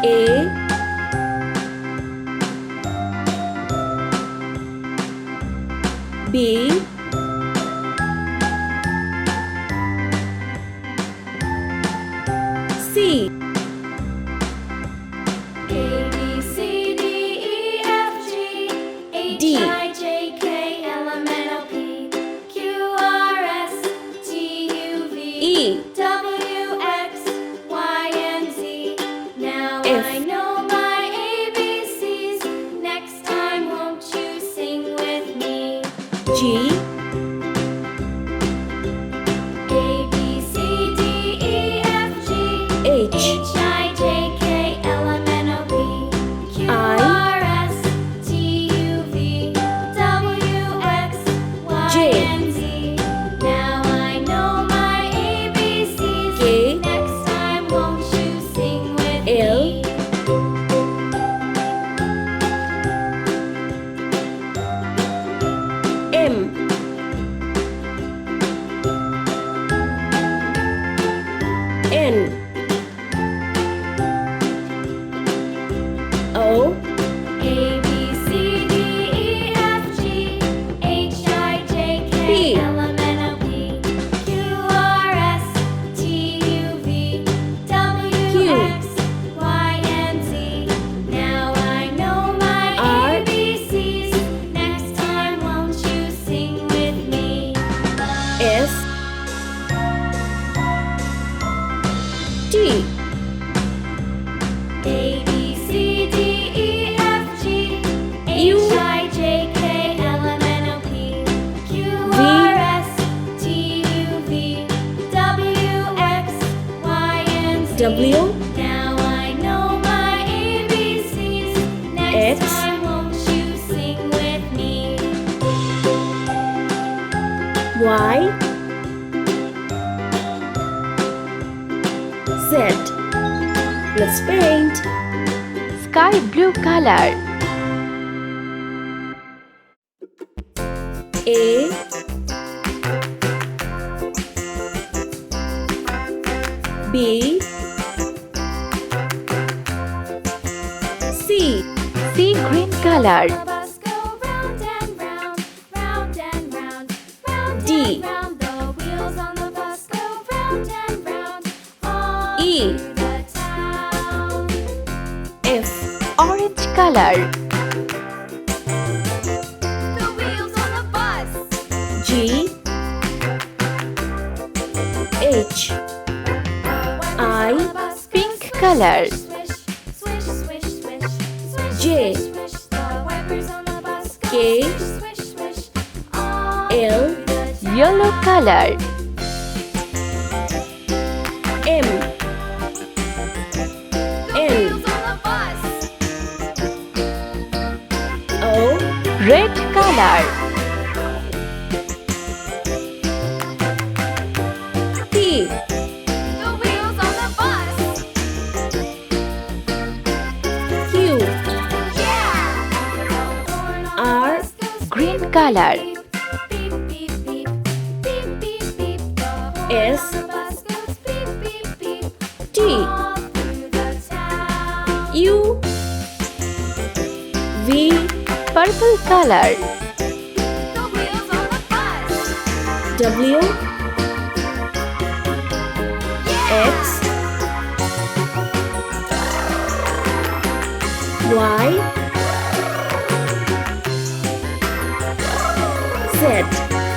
A, B, C. A, B, C, D, E, F, G, H, D. I, J, K, L, M, N, O, P, Q, R, S, T, U, V, E. W, X, Y, and Z. Now F. I know my ABCs. Next time, won't you sing with me? G, A, B, C, D, E, F, G, H, H, I, J, K, L, M, N, O, P, Q, I, R, S, T, U, V, W, X, Y, J. and Z. Now I know my ABCs. K, Next time, won't you sing with L, me? M, N, O, A, B, C, D, E, F, G, H, I, J, K, P. L, M, N, O, P, Q, R, S, T, U, V, W, Q. X, Y, and Z. Now I know my R. ABCs. Next time, won't you sing with me? S, T, A, B, C, D, E, F, G, U. H, I, J, K, L, M, N, O, P, Q, V. R, S, T, U, V, W, X, Y, and Z. W, Now I know my ABCs. Next X. time, won't you sing with me? Y, Z. Let's paint. Sky blue color. A, B, C, Sea green color. The bus go round and round, round and round, round D. and round. The wheels on the bus go round and round, all E. through the town. F, Orange color. The wheels on the bus. G, H, The wipers I. on the bus go Pink swish, color. swish, swish, swish, swish, swish, J. swish, swish. The wipers on the bus go K. swish, swish, swish, all L. through the town. Yellow color. M, The N, wheels on the bus. O, Red color. P, The wheels on the bus. Q, Yeah! R, Green color. Beep, beep, beep, beep, beep, beep. The horn S. on the bus goes beep, beep, beep. T, All through the town. U, V, Purple color. The wheels on the bus. W, Yeah! X, Y, Z.